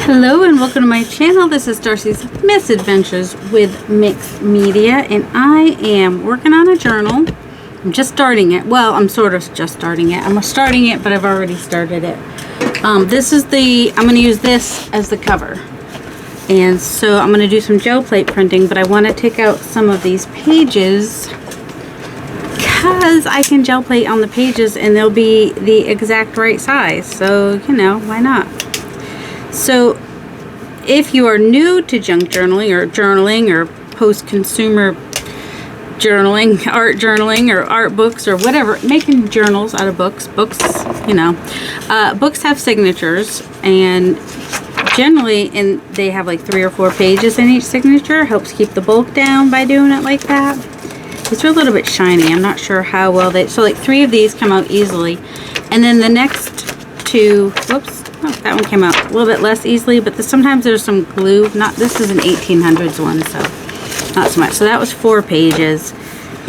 Hello and welcome to my channel. This is Darcy's Misadventures with Mixed Media, and I am working on a journal. I'm just starting it. Well, I'm sort of just starting it. I'm starting it, but I've already started it. I'm going to use this as the cover. And so I'm going to do some gel plate printing, but I want to take out some of these pages because I can gel plate on the pages and they'll be the exact right size. So, you know, why not? So if you are new to junk journaling or post-consumer journaling, or art books or whatever, making journals out of books, you know, books have signatures, and generally they have like 3 or 4 pages in each signature. Helps keep the bulk down by doing it like that. These are a little bit shiny. I'm not sure how well so like 3 of these come out easily, and then the next 2, whoops, oh, that one came out a little bit less easily, but sometimes there's some glue. This is an 1800s one, so not so much. So that was 4 pages.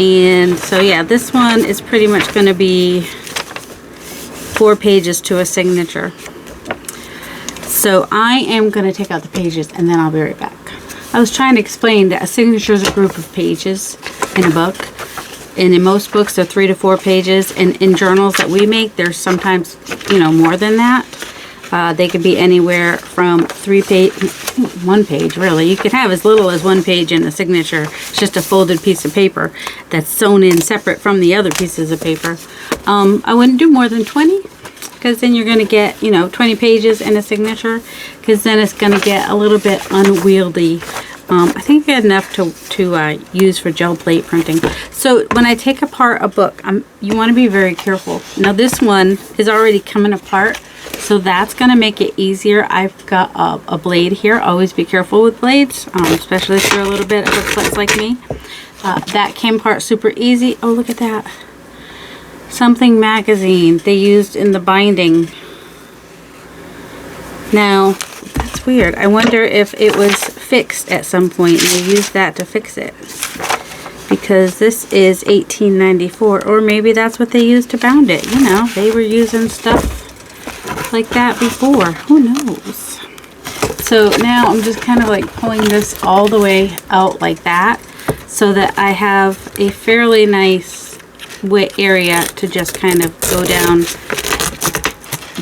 And so yeah, this one is pretty much going to be 4 pages to a signature. So I am going to take out the pages and then I'll be right back. I was trying to explain that a signature is a group of pages in a book. And in most books, they're 3 to 4 pages. And in journals that we make, there's sometimes, you know, more than that. They could be anywhere from 1 page, really. You could have as little as 1 page in a signature. It's just a folded piece of paper that's sewn in separate from the other pieces of paper. I wouldn't do more than 20, because then you're going to get, you know, 20 pages in a signature, because then it's going to get a little bit unwieldy. I think I had enough to use for gel plate printing. So when I take apart a book, you want to be very careful. Now this one is already coming apart, so that's going to make it easier. I've got a blade here. Always be careful with blades, especially if you're a little bit of a klutz like me. That came apart super easy. Oh, look at that. Something magazine they used in the binding. Now, that's weird. I wonder if it was fixed at some point and they used that to fix it. Because this is 1894, or maybe that's what they used to bound it. You know, they were using stuff like that before. Who knows? So now I'm just kind of like pulling this all the way out like that, so that I have a fairly nice wet area to just kind of go down.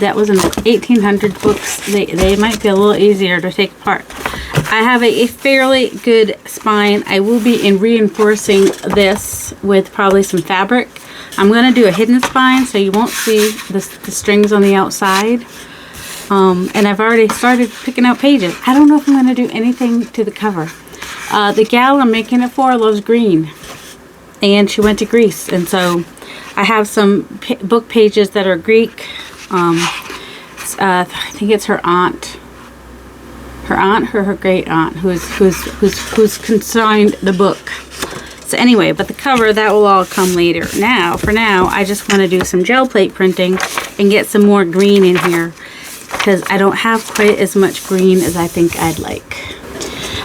That was an 1800 books. They might be a little easier to take apart. I have a fairly good spine. I will be reinforcing this with probably some fabric. I'm going to do a hidden spine so you won't see the strings on the outside. And I've already started picking out pages. I don't know if I'm going to do anything to the cover. The gal I'm making it for loves green, and she went to Greece, and so I have some book pages that are Greek. I think it's her aunt or her great aunt who's consigned the book. So anyway, but the cover, that will all come later. Now, for now, I just want to do some gel plate printing and get some more green in here, because I don't have quite as much green as I think I'd like.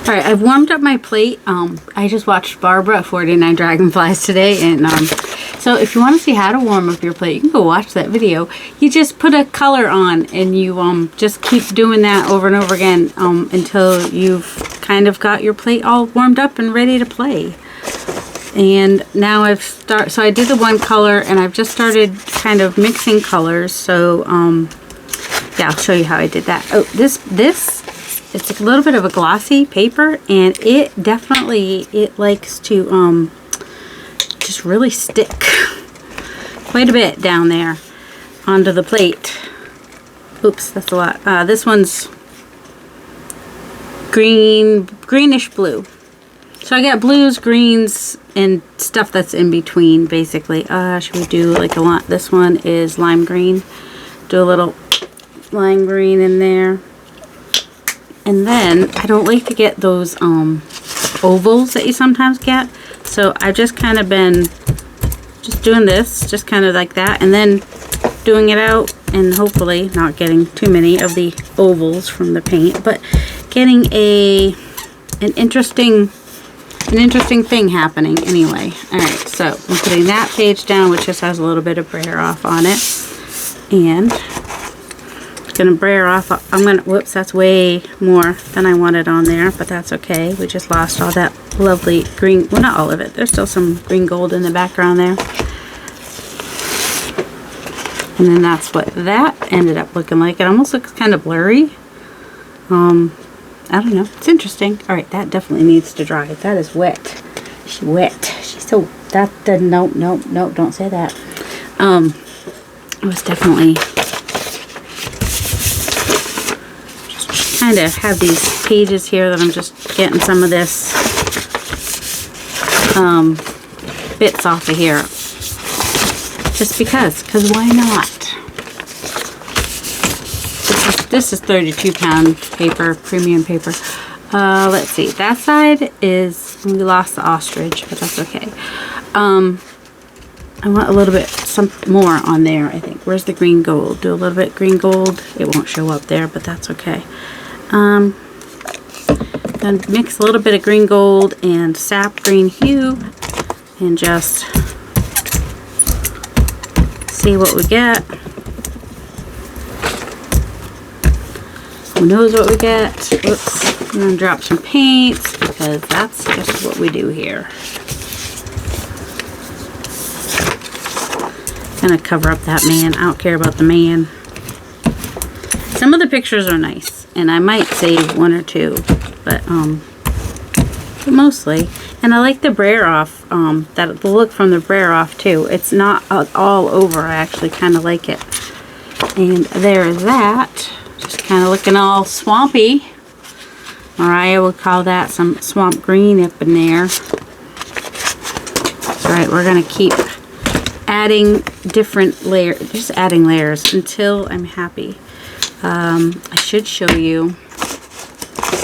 Alright, I've warmed up my plate. I just watched Barbara at 49 Dragonflies today, and so if you want to see how to warm up your plate, you can go watch that video. You just put a color on and you just keep doing that over and over again until you've kind of got your plate all warmed up and ready to play. And now so I did the one color and I've just started kind of mixing colors. So yeah, I'll show you how I did that. Oh, this it's a little bit of a glossy paper, and it definitely likes to just really stick quite a bit down there onto the plate. Oops, that's a lot. This one's greenish blue. So I got blues, greens, and stuff that's in between, basically. Should we do like a lot? This one is lime green. Do a little lime green in there. And then I don't like to get those ovals that you sometimes get. So I've just kind of been just doing this, just kind of like that, and then doing it out, and hopefully not getting too many of the ovals from the paint, but getting an interesting thing happening anyway. Alright, so I'm putting that page down, which just has a little bit of brayer off on it, and gonna brayer off. Whoops, that's way more than I wanted on there, but that's okay. We just lost all that lovely green, well, not all of it. There's still some green gold in the background there. And then that's what that ended up looking like. It almost looks kind of blurry. I don't know. It's interesting. All right, that definitely needs to dry. That is wet. She's wet. She's so, no, don't say that. It was definitely, just kind of have these pages here that I'm just getting some of this bits off of here. Just because why not? This is 32 pound paper, premium paper. Let's see, that side is, we lost the ostrich, but that's okay. I want a little bit, some more on there, I think. Where's the green gold? Do a little bit green gold. It won't show up there, but that's okay. Then mix a little bit of green gold and sap green hue and just see what we get. Who knows what we get? Whoops. I'm gonna drop some paints because that's just what we do here. Gonna cover up that man. I don't care about the man. Some of the pictures are nice, and I might save one or two, but mostly. And I like the brayer off, the look from the brayer off too. It's not all over. I actually kind of like it. And there's that. Just kind of looking all swampy. Mariah would call that some swamp green up in there. That's right. We're gonna keep adding different layers, just adding layers until I'm happy. I should show you.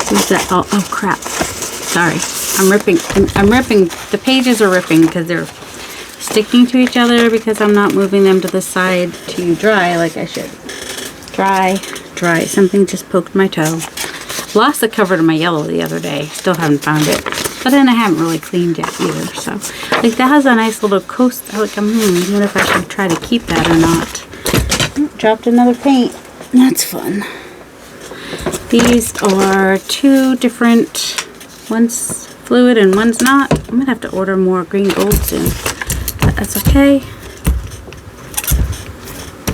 Who's that? Oh crap. Sorry. I'm ripping, the pages are ripping because they're sticking to each other because I'm not moving them to the side to dry like I should. Dry. Something just poked my toe. Lost the cover to my yellow the other day. Still haven't found it. But then I haven't really cleaned it either. So, like, that has a nice little coast. Like, I'm wondering if I should try to keep that or not. Dropped another paint. That's fun. These are two different, one's fluid and one's not. I'm going to have to order more green gold soon. But that's okay.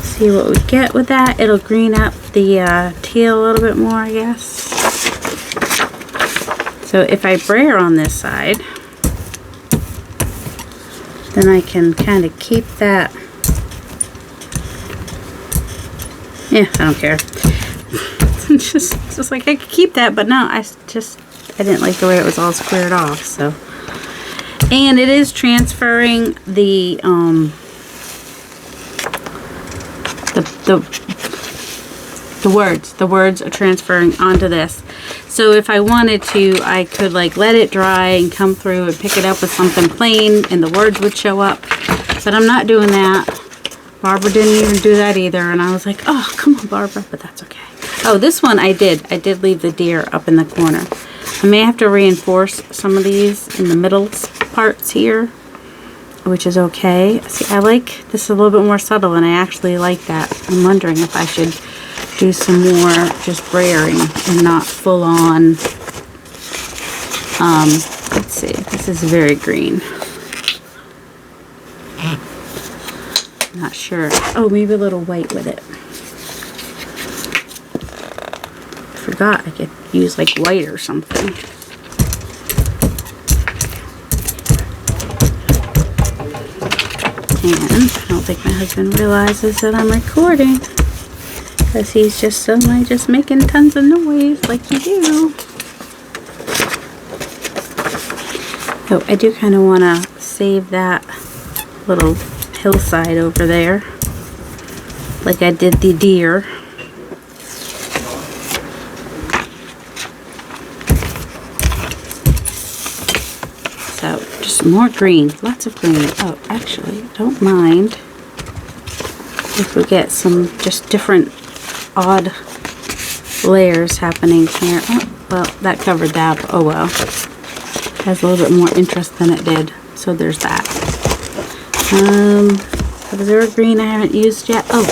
See what we get with that. It'll green up the teal a little bit more, I guess. So if I brayer on this side, then I can kind of keep that. Yeah, I don't care. just like I could keep that, but no, I didn't like the way it was all squared off. So, and it is transferring the words are transferring onto this. So if I wanted to, I could like let it dry and come through and pick it up with something plain and the words would show up. But I'm not doing that. Barbara didn't even do that either. And I was like, oh, come on, Barbara, but that's okay. Oh, this one I did leave the deer up in the corner. I may have to reinforce some of these in the middle parts here, which is okay. See, I like this a little bit more subtle, and I actually like that. I'm wondering if I should do some more just brayering and not full on. Let's see, this is very green. Not sure. Oh, maybe a little white with it. Forgot I could use like white or something. And I don't think my husband realizes that I'm recording, because he's just suddenly just making tons of noise like you do. Oh, I do kind of want to save that little hillside over there, like I did the deer. So just more green, lots of green. Oh, actually, don't mind if we get some just different odd layers happening here. Oh, well, that covered that, but oh well. Has a little bit more interest than it did, so there's that. Is there a green I haven't used yet? Oh,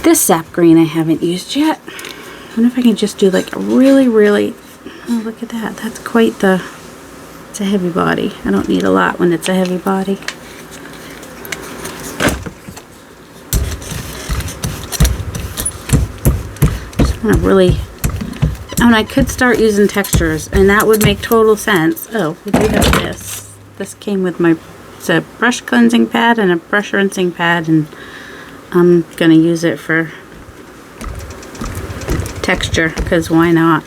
This sap green I haven't used yet. I wonder if I can just do like a really, oh, look at that. That's quite the, it's a heavy body. I don't need a lot when it's a heavy body. Just want to really, and I could start using textures, and that would make total sense. Oh, we do have this. This came with my, it's a brush cleansing pad and a brush rinsing pad, and I'm gonna use it for texture, because why not?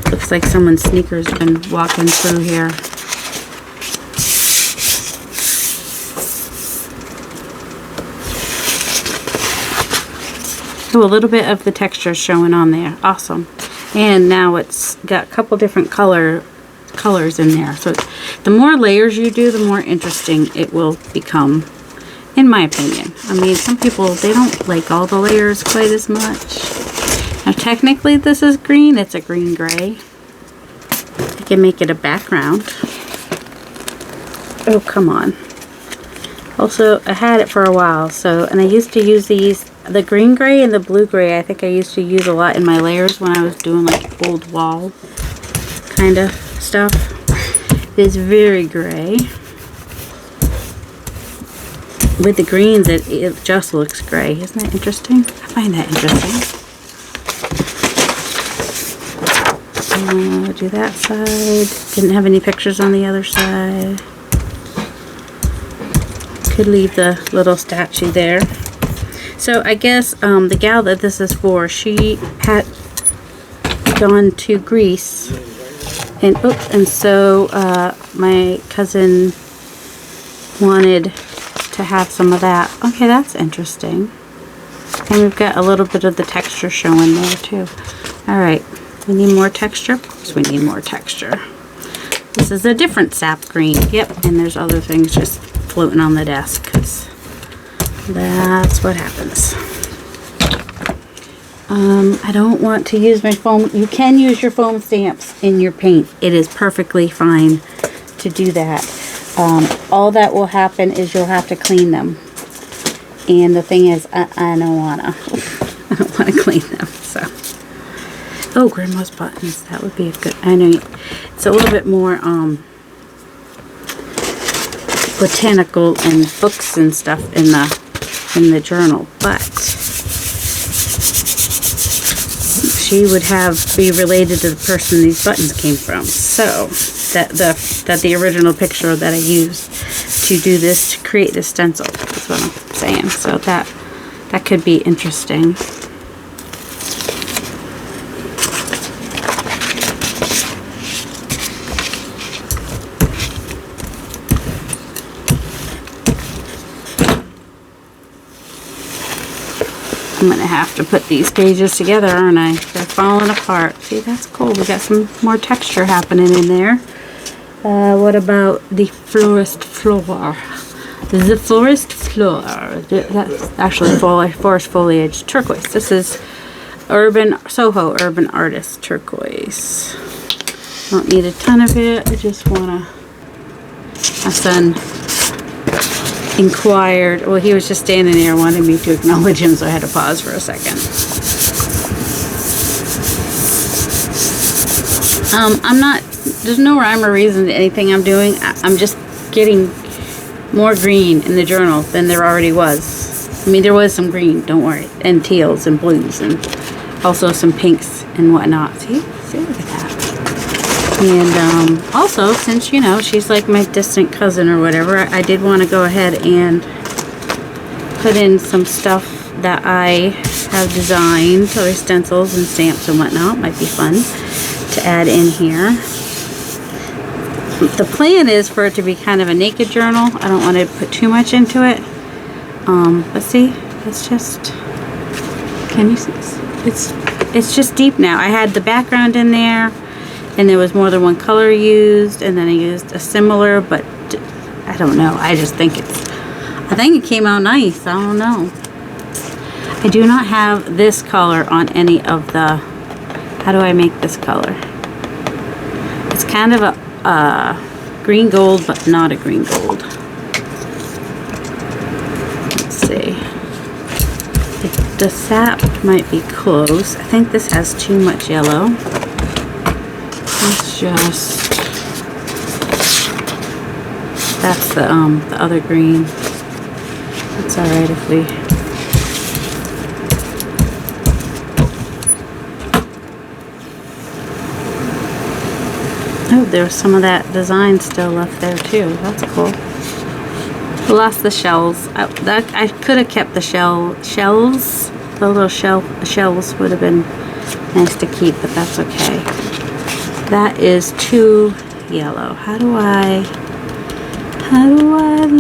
Looks like someone's sneakers been walking through here. Oh, a little bit of the texture showing on there. Awesome. And now it's got a couple different colors in there. So the more layers you do, the more interesting it will become, in my opinion. I mean, some people, they don't like all the layers quite as much. Now, technically, this is green. It's a green-gray. I can make it a background. Oh, come on. Also, I had it for a while, so, and I used to use these, the green-gray and the blue-gray, I think I used to use a lot in my layers when I was doing, like, old wall kind of stuff. It is very gray. With the greens, it just looks gray. Isn't that interesting? I find that interesting. Do that side. Didn't have any pictures on the other side. Could leave the little statue there. So I guess the gal that this is for, she had gone to Greece, and so my cousin wanted to have some of that. Okay, that's interesting. And we've got a little bit of the texture showing there too. Alright, we need more texture? Of course we need more texture. This is a different sap green. Yep, and there's other things just floating on the desk, 'cause that's what happens. I don't want to use my foam. You can use your foam stamps in your paint. It is perfectly fine to do that. All that will happen is you'll have to clean them. And the thing is, I don't wanna. I don't want to clean them, so. Oh, grandma's buttons. That would be a good, I know it's a little bit more botanical and books and stuff in the journal, but she would be related to the person these buttons came from. So that the original picture that I used to do this, to create this stencil, is what I'm saying. So that could be interesting. I'm gonna have to put these pages together, aren't I? They're falling apart. See, that's cool. We got some more texture happening in there. What about the forest floor? The forest floor. That's actually forest foliage turquoise. This is Soho Urban Artist turquoise. Don't need a ton of it. I just wanna. My son inquired, well, he was just standing there wanting me to acknowledge him, so I had to pause for a second. There's no rhyme or reason to anything I'm doing. I'm just getting more green in the journal than there already was. I mean, there was some green, don't worry, and teals and blues, and also some pinks and whatnot. See, look at that. And also, since, you know, she's like my distant cousin or whatever, I did want to go ahead and put in some stuff that I have designed, so stencils and stamps and whatnot. Might be fun to add in here. The plan is for it to be kind of a naked journal. I don't want to put too much into it. But see, it's just, can you see? It's just deep now. I had the background in there, and there was more than one color used, and then I used a similar, but I don't know. I just think I think it came out nice. I don't know. I do not have this color on any of the, how do I make this color? It's kind of a green gold, but not a green gold. Let's see. the sap might be close. I think this has too much yellow. Let's just, that's the other green. It's alright if we, oh, there's some of that design still left there too. That's cool. Lost the shells. I could have kept the shells. The little shells would have been nice to keep, but that's okay. That is too yellow. How do I live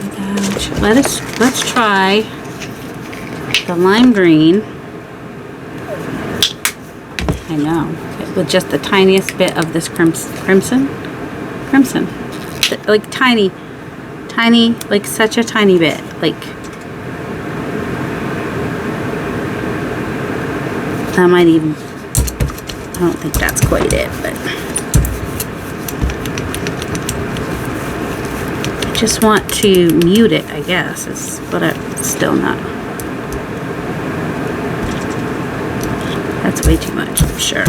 without you? Let's try the lime green. I know, with just the tiniest bit of this crimson, like tiny, like such a tiny bit, like that might even, I don't think that's quite it, but I just want to mute it, I guess, but it's still not. That's way too much, I'm sure.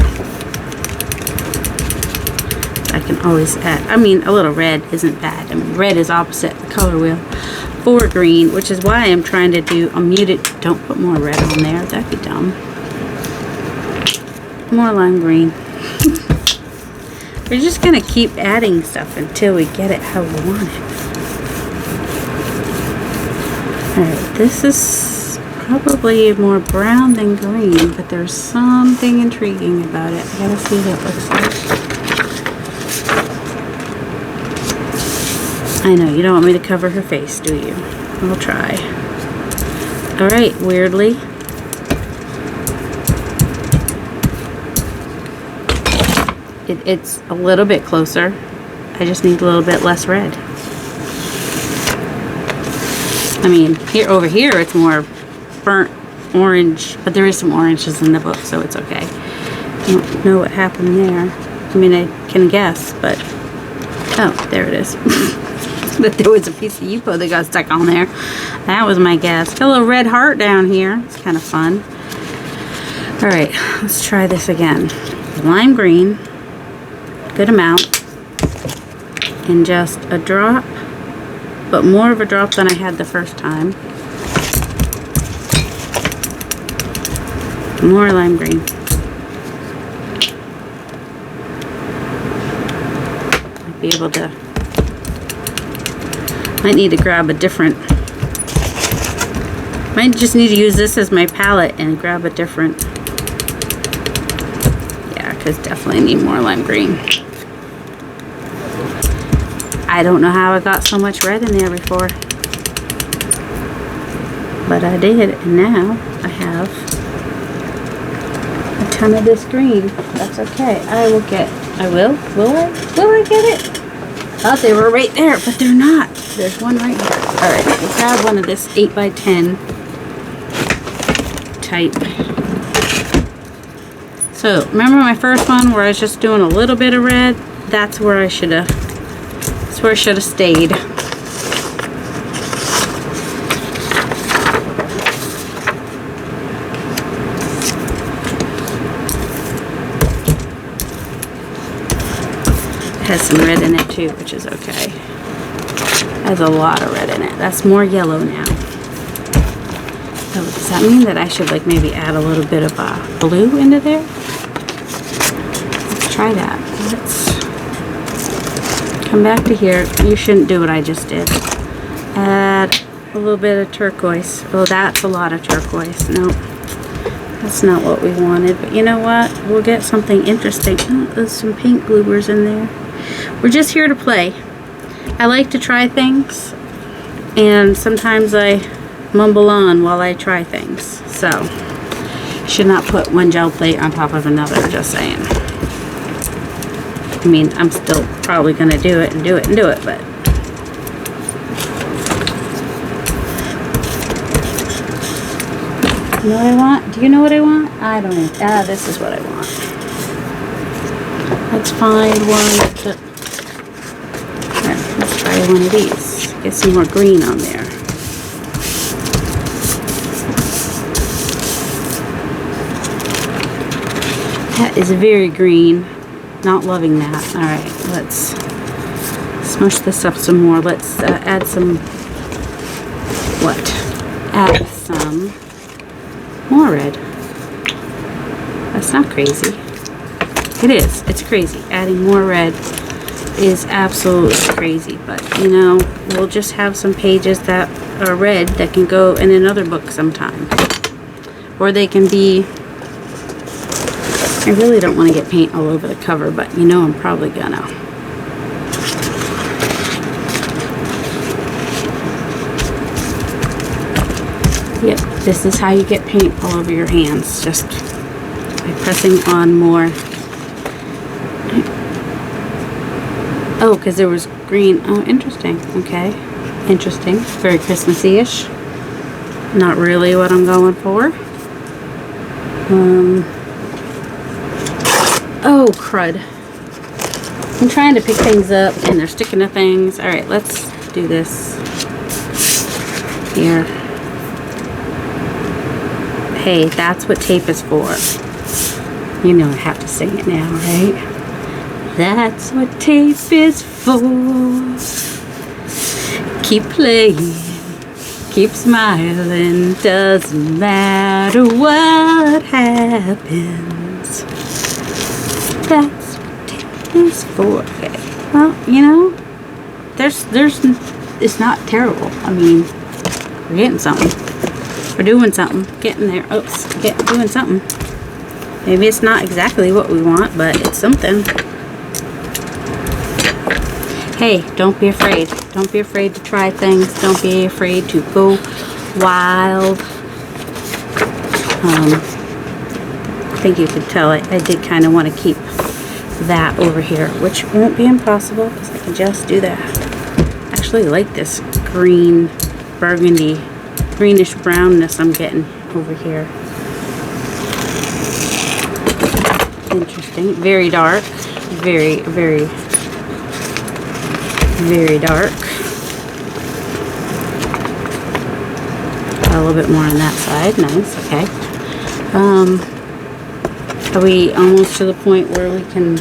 I can always add, I mean, a little red isn't bad. I mean, red is opposite the color wheel for green, which is why I'm trying to do a muted. Don't put more red on there, that'd be dumb. More lime green. We're just gonna keep adding stuff until we get it how we want it. Alright, this is probably more brown than green, but there's something intriguing about it. I gotta see what it looks like. I know, you don't want me to cover her face, do you? I'll try. Alright, weirdly. It's a little bit closer. I just need a little bit less red. I mean, over here it's more burnt orange, but there is some oranges in the book, so it's okay. I don't know what happened there. I mean, I can guess, but... Oh, there it is. That there was a piece of Yupo that got stuck on there. That was my guess. Got a little red heart down here. It's kind of fun. Alright, let's try this again. Lime green. Good amount. And just a drop. But more of a drop than I had the first time. More lime green. I'll be able to... Might need to grab a different... Might just need to use this as my palette and grab a different... Yeah, because definitely need more lime green. I don't know how I got so much red in there before. But I did, and now I have a ton of this green. That's okay. Will I get it? I thought they were right there, but they're not. There's one right here. Alright, we'll grab one of this 8x10 type. So, remember my first one where I was just doing a little bit of red? That's where I should have stayed. It has some red in it too, which is okay. It has a lot of red in it. That's more yellow now. So does that mean that I should like maybe add a little bit of blue into there? Let's try that. Let's come back to here. You shouldn't do what I just did. Add a little bit of turquoise. Oh, that's a lot of turquoise. No, that's not what we wanted. But you know what? We'll get something interesting. Oh, there's some pink bloopers in there. We're just here to play. I like to try things, and sometimes I mumble on while I try things. So, should not put one gel plate on top of another, just saying. I mean, I'm still probably going to do it and do it and do it, but... You know what I want? Do you know what I want? I don't know. This is what I want. Let's find one that... Alright, let's try one of these. Get some more green on there. That is very green. Not loving that. Alright, let's smush this up some more. Let's add some, what? Add some more red. That's not crazy. It is. It's crazy. Adding more red is absolutely crazy. But, you know, we'll just have some pages that are red that can go in another book sometime. Or they can be... I really don't want to get paint all over the cover, but you know I'm probably gonna. Yep, this is how you get paint all over your hands, just by pressing on more. Oh, because there was green. Oh, interesting. Okay, interesting. Very Christmassy-ish. Not really what I'm going for. Oh, crud. I'm trying to pick things up and they're sticking to things. Alright, let's do this here. Hey, that's what tape is for. You know I have to sing it now, right? That's what tape is for. Keep playing. Keep smiling. Doesn't matter what happens. That's what tape is for. Okay. Well, you know, it's not terrible. I mean, we're getting something. We're doing something. Getting there. Oops. Doing something. Maybe it's not exactly what we want, but it's something. Hey, don't be afraid. Don't be afraid to try things. Don't be afraid to go wild. I think you could tell I did kind of want to keep that over here, which won't be impossible because I can just do that. I actually like this green, burgundy, greenish brownness I'm getting over here. Interesting. Very dark. Very, very, very dark. A little bit more on that side. Nice. Okay. Are we almost to the point where we can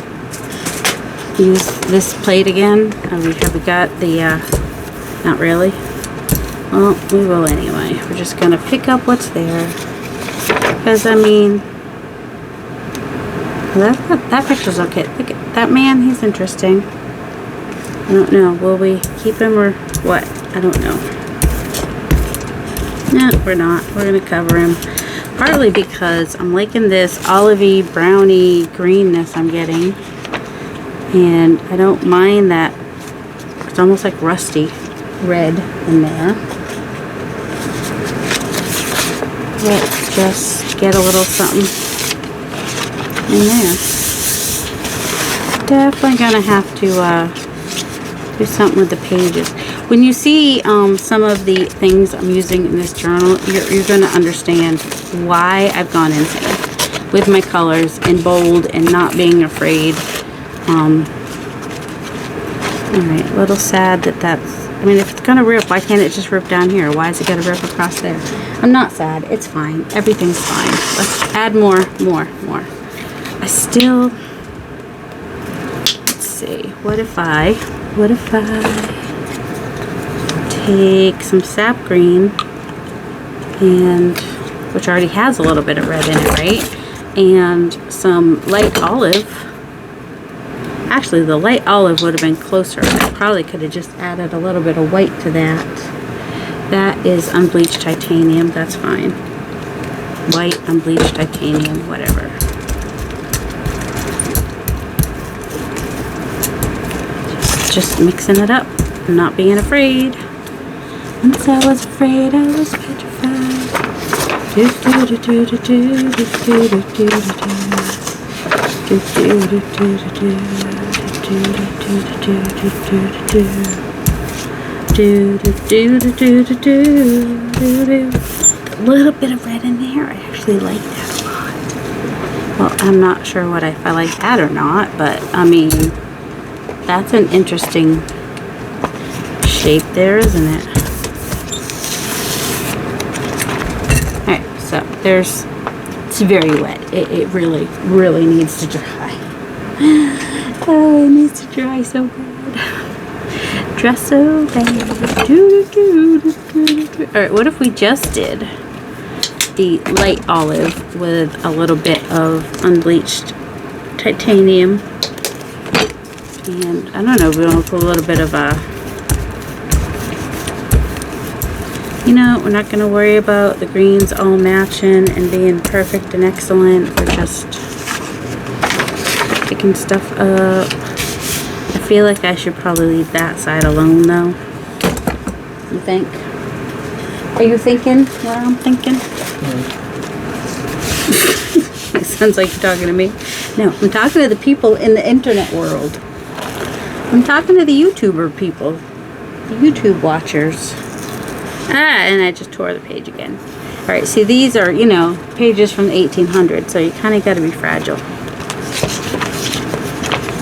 use this plate again? Have we got the, not really? Well, we will anyway. We're just going to pick up what's there. Because, I mean, that picture's okay. Look at that man. He's interesting. I don't know. Will we keep him or what? I don't know. No, we're not. We're going to cover him. Partly because I'm liking this olivey, browny greenness I'm getting. And I don't mind that. It's almost like rusty red in there. Let's just get a little something in there. Definitely going to have to do something with the pages. When you see some of the things I'm using in this journal, you're going to understand why I've gone insane with my colors in bold and not being afraid. Alright, a little sad that's... I mean, if it's going to rip, why can't it just rip down here? Why is it going to rip across there? I'm not sad. It's fine. Everything's fine. Let's add more. I still... Let's see. What if I take some sap green, and which already has a little bit of red in it, right? And some light olive. Actually, the light olive would have been closer. I probably could have just added a little bit of white to that. That is unbleached titanium. That's fine. White, unbleached titanium, whatever. Just mixing it up. Not being afraid. Once I was afraid, I was petrified. Do do do do do do do do do do do do do. A little bit of red in there. I actually like that a lot. Well, I'm not sure if I like that or not, but I mean, that's an interesting shape there, isn't it? Alright, so there's It's very wet. It really, really needs to dry. Oh, it needs to dry so bad. Dry so bad. Alright, what if we just did the light olive with a little bit of unbleached titanium? And I don't know, we're going to put a little bit of a, you know, we're not going to worry about the greens all matching and being perfect and excellent. We're just picking stuff up. I feel like I should probably leave that side alone though. You think? Are you thinking what I'm thinking? It sounds like you're talking to me. No, I'm talking to the people in the internet world. I'm talking to the YouTuber people. The YouTube watchers. And I just tore the page again. Alright, see these are, you know, pages from the 1800s, so you kind of got to be fragile.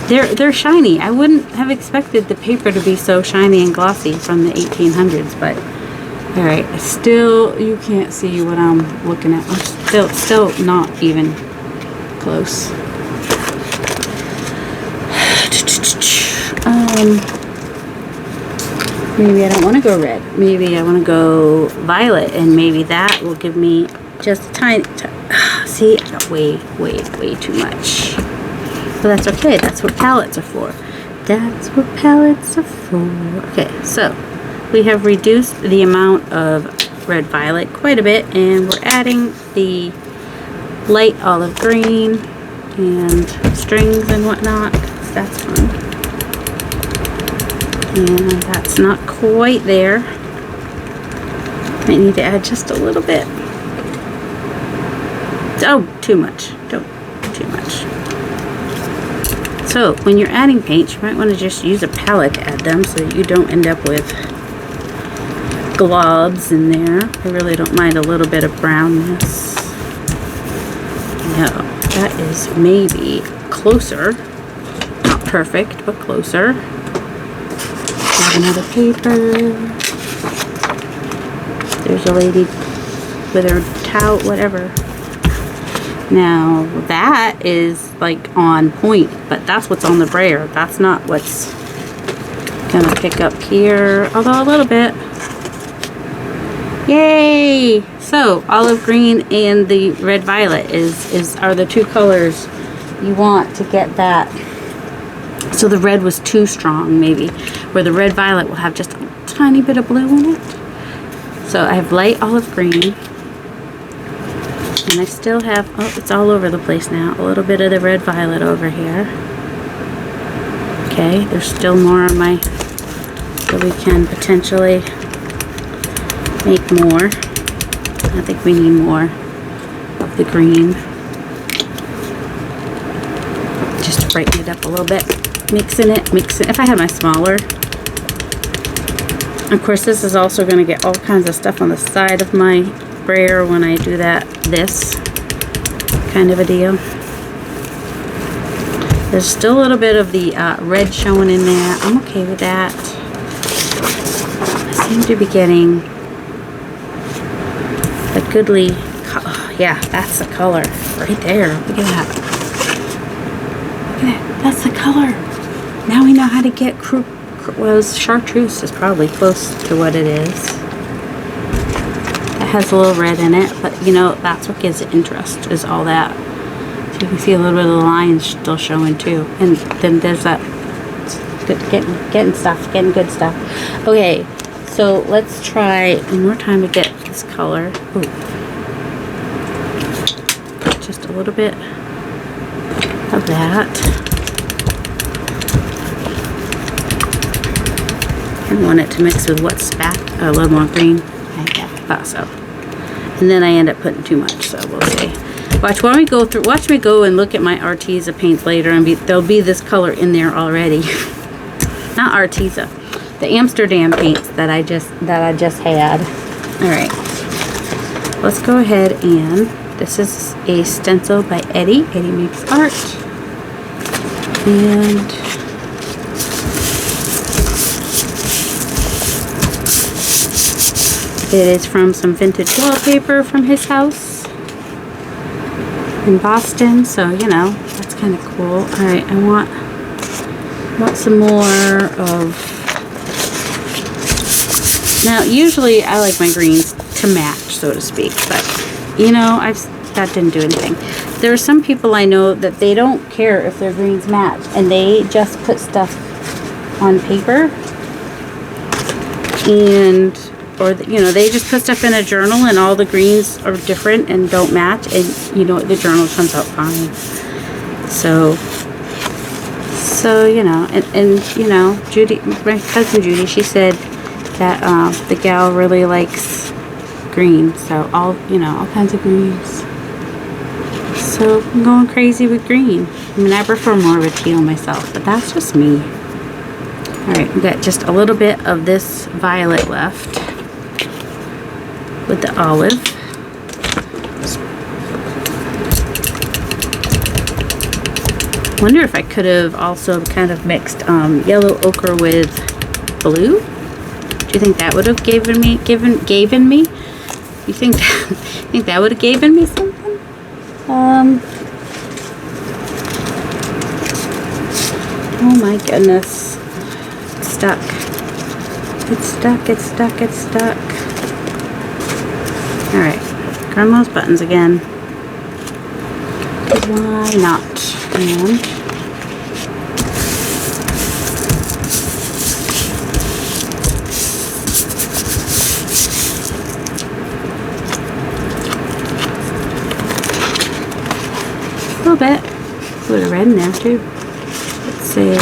They're shiny. I wouldn't have expected the paper to be so shiny and glossy from the 1800s, but alright, still you can't see what I'm looking at. I'm still not even close. Maybe I don't want to go red. Maybe I want to go violet, and maybe that will give me just a tiny. See, I got way too much. But that's okay. That's what palettes are for. That's what palettes are for. Okay, so we have reduced the amount of red violet quite a bit, and we're adding the light olive green and strings and whatnot. That's fun. And that's not quite there. Might need to add just a little bit. Oh, too much. Don't too much. So when you're adding paint, you might want to just use a palette to add them so that you don't end up with globs in there. I really don't mind a little bit of brownness. No, that is maybe closer. Not perfect, but closer. Another paper. There's a lady with her towel, whatever. Now that is like on point, but that's what's on the brayer. That's not what's gonna pick up here, although a little bit. Yay! So olive green and the red violet are the two colors you want to get that. So the red was too strong, maybe, where the red violet will have just a tiny bit of blue in it. So I have light olive green, and I still have, oh, it's all over the place now, a little bit of the red violet over here. Okay, there's still more on my, so we can potentially make more. I think we need more of the green, just to brighten it up a little bit. Mixing it. If I had my smaller, of course this is also going to get all kinds of stuff on the side of my brayer when I do this kind of a deal. There's still a little bit of the red showing in there. I'm okay with that. I seem to be getting a goodly, oh, yeah, that's the color right there. Look at that. Look at that. That's the color. Now we know how to get chartreuse is probably close to what it is. It has a little red in it, but you know, that's what gives it interest, is all that. So you can see a little bit of the lines still showing too. And then there's that, good, getting good stuff. Okay, so let's try one more time to get this color. Ooh. Just a little bit of that. I want it to mix with what's back, a little more green. Yeah, I thought so. And then I end up putting too much, so we'll see. Watch me go and look at my Arteza paints later, and there'll be this color in there already. Not Arteza, the Amsterdam paints that I just had. All right, let's go ahead, and this is a stencil by Eddie. Eddie Makes Art, and it is from some vintage wallpaper from his house. in Boston, so you know, that's kind of cool. All right, I want some more of. Now, usually I like my greens to match, so to speak, but you know, that didn't do anything. There are some people I know that they don't care if their greens match, and they just put stuff on paper, and or you know, they just put stuff in a journal, and all the greens are different and don't match, and you know, the journal comes out fine. So you know, and you know, Judy, my cousin Judy, she said that the gal really likes green, so all kinds of greens. So I'm going crazy with green. I mean, I prefer more of a teal myself, but that's just me. All right, we got just a little bit of this violet left with the olive. Wonder if I could have also kind of mixed yellow ochre with blue. Do you think that would have given me? You think that would have given me something? Oh my goodness. It's stuck. It's stuck, it's stuck, it's stuck. Alright. Grab those buttons again. Why not? And a little bit. Put a red in there too. Let's see.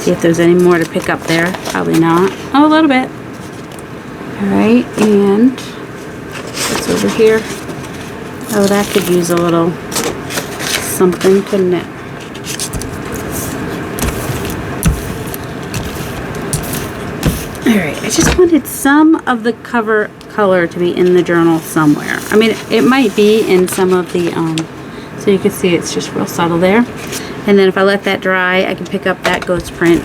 See if there's any more to pick up there. Probably not. Oh, a little bit. Alright, and what's over here? Oh, that could use a little something, couldn't it? Alright, I just wanted some of the cover color to be in the journal somewhere. I mean, it might be in some of the, so you can see it's just real subtle there. And then if I let that dry, I can pick up that ghost print.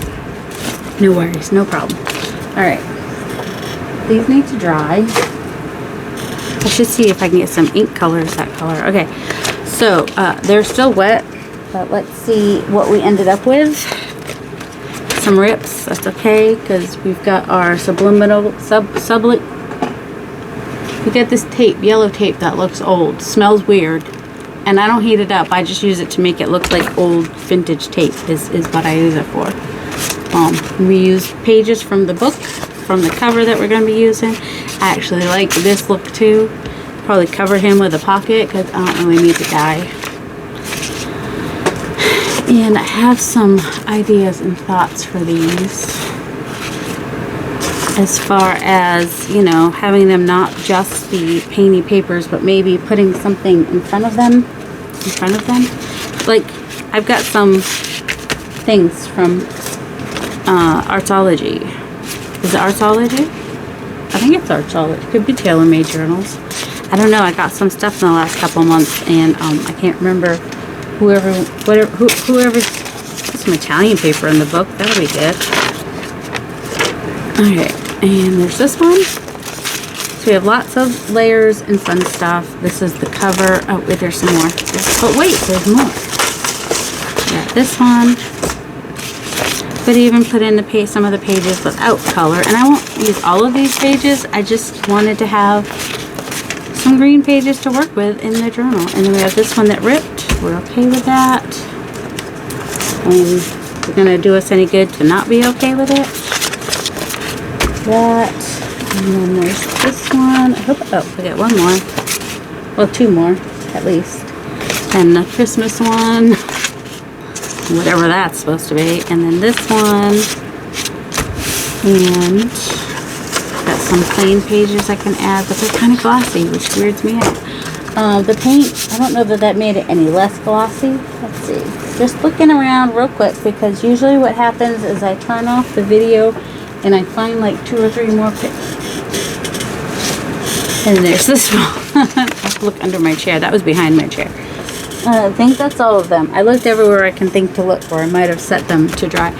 No worries, no problem. Alright. These need to dry. I should see if I can get some ink colors that color. Okay, so they're still wet, but let's see what we ended up with. Some rips, that's okay, because we've got our we got this tape, yellow tape that looks old, smells weird, and I don't heat it up. I just use it to make it look like old vintage tape is what I use it for. We use pages from the book, from the cover that we're going to be using. I actually like this look too. Probably cover him with a pocket because I don't really need the dye. And I have some ideas and thoughts for these. As far as, you know, having them not just be painty papers, but maybe putting something in front of them. Like, I've got some things from Artsology. Is it Artsology? I think it's Artsology. Could be TaylorMade journals. I don't know. I got some stuff in the last couple months, and I can't remember whoever's some Italian paper in the book. That'll be good. Okay, and there's this one. So we have lots of layers and fun stuff. This is the cover. Oh, wait, there's some more. But wait, there's more. Yeah, this one. But even put in some of the pages without color. And I won't use all of these pages. I just wanted to have some green pages to work with in the journal. And then we have this one that ripped. We're okay with that. And it's going to do us any good to not be okay with it. That. And then there's this one. I hope, oh, we got one more. Well, two more, at least. And the Christmas one. Whatever that's supposed to be. And then this one. And got some plain pages I can add, but they're kind of glossy, which weirds me out. The paint, I don't know that made it any less glossy. Let's see. Just looking around real quick, because usually what happens is I turn off the video and I find like 2 or 3 more pictures. And there's this one. I have to look under my chair. That was behind my chair. I think that's all of them. I looked everywhere I can think to look for. I might have set them to dry.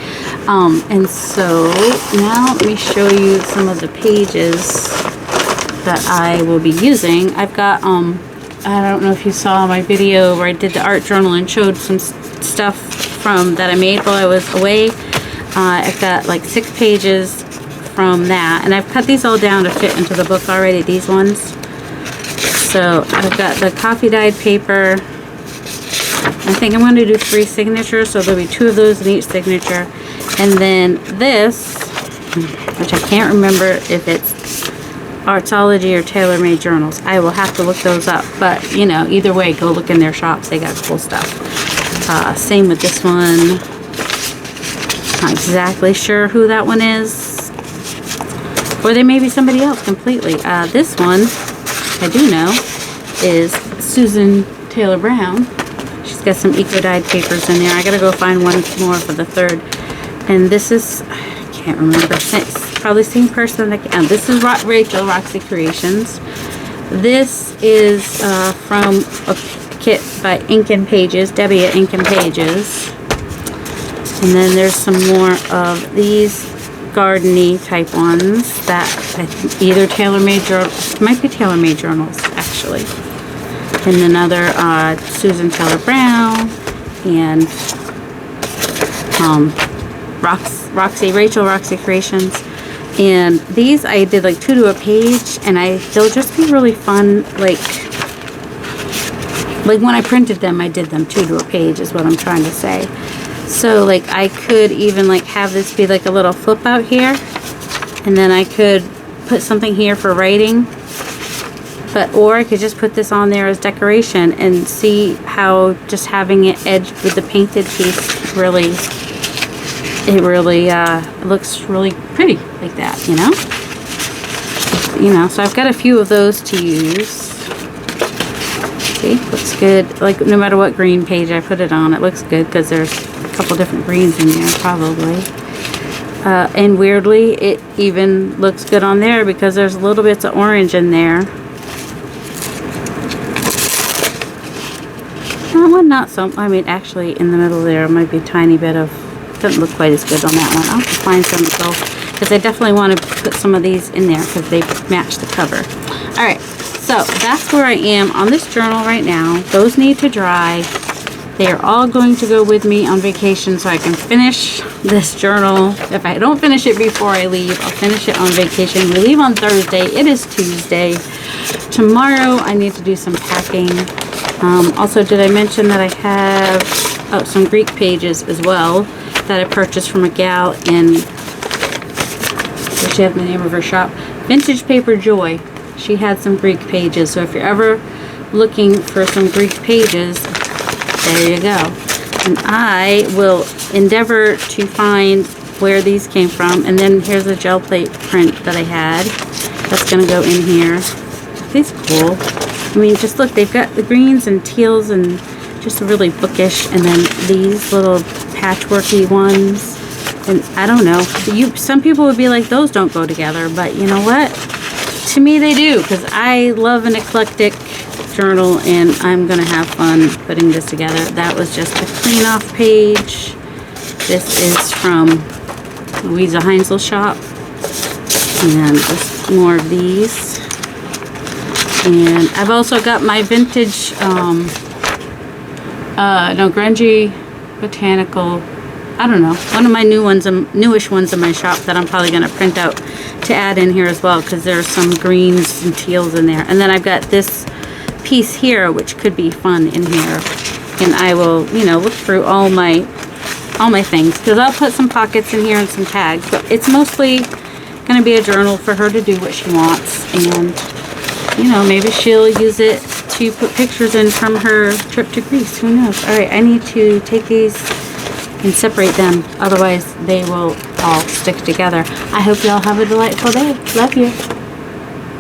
And so now let me show you some of the pages that I will be using. I've got, I don't know if you saw my video where I did the art journal and showed some stuff from that I made while I was away. I've got like 6 pages from that, and I've cut these all down to fit into the book already, these ones. So I've got the coffee dyed paper. I think I'm going to do 3 signatures, so there'll be 2 of those in each signature. And then this, which I can't remember if it's Artsology or Tailor Made Journals. I will have to look those up, but you know, either way, go look in their shops. They got cool stuff. Same with this one. Not exactly sure who that one is, or they may be somebody else completely. This one I do know is Susan Taylor Brown. She's got some eco-dyed papers in there. I gotta go find one more for the 3rd. And this is, I can't remember, it's probably the same person that, this is Rachel, Roxy Creations. This is from a kit by Ink and Pages, Debbie at Ink and Pages. And then there's some more of these garden-y type ones that I think either Tailor Made Journals, might be Tailor Made Journals actually. And another Susan Taylor Brown and Rachel Roxy Creations. And these I did like 2 to a page, and they'll just be really fun. Like when I printed them, I did them 2 to a page is what I'm trying to say. So like I could even like have this be like a little flip out here, and then I could put something here for writing, or I could just put this on there as decoration, and see how just having it edged with the painted piece really, it really looks really pretty like that, you know. So I've got a few of those to use. See, looks good. Like no matter what green page I put it on, it looks good because there's a couple different greens in there probably. And weirdly, it even looks good on there because there's little bits of orange in there. That one not so, I mean actually in the middle there might be a tiny bit of, doesn't look quite as good on that one. I'll have to find some to go, because I definitely want to put some of these in there because they match the cover. Alright, so that's where I am on this journal right now. Those need to dry. They are all going to go with me on vacation so I can finish this journal. If I don't finish it before I leave, I'll finish it on vacation. We leave on Thursday. It is Tuesday. Tomorrow I need to do some packing. Also, did I mention that I have some Greek pages as well that I purchased from a gal in, she had the name of her shop, Vintage Paper Joy. She had some Greek pages, so if you're ever looking for some Greek pages, there you go. And I will endeavor to find where these came from. And then here's a gel plate print that I had that's going to go in here. These cool. I mean, just look, they've got the greens and teals and just really bookish. And then these little patchworky ones. And I don't know. Some people would be like, those don't go together. But you know what? To me, they do. Because I love an eclectic journal, and I'm gonna have fun putting this together. That was just a clean off page. This is from Louisa Heinzel's shop, and just more of these. And I've also got my vintage grungy botanical, I don't know, one of my newish ones in my shop that I'm probably gonna print out to add in here as well, because there's some greens and teals in there. And then I've got this piece here which could be fun in here, and I will, you know, look through all my things, because I'll put some pockets in here and some tags, but it's mostly going to be a journal for her to do what she wants. And you know, maybe she'll use it to put pictures in from her trip to Greece, who knows. All right, I need to take these and separate them, otherwise they will all stick together. I hope y'all have a delightful day. Love you.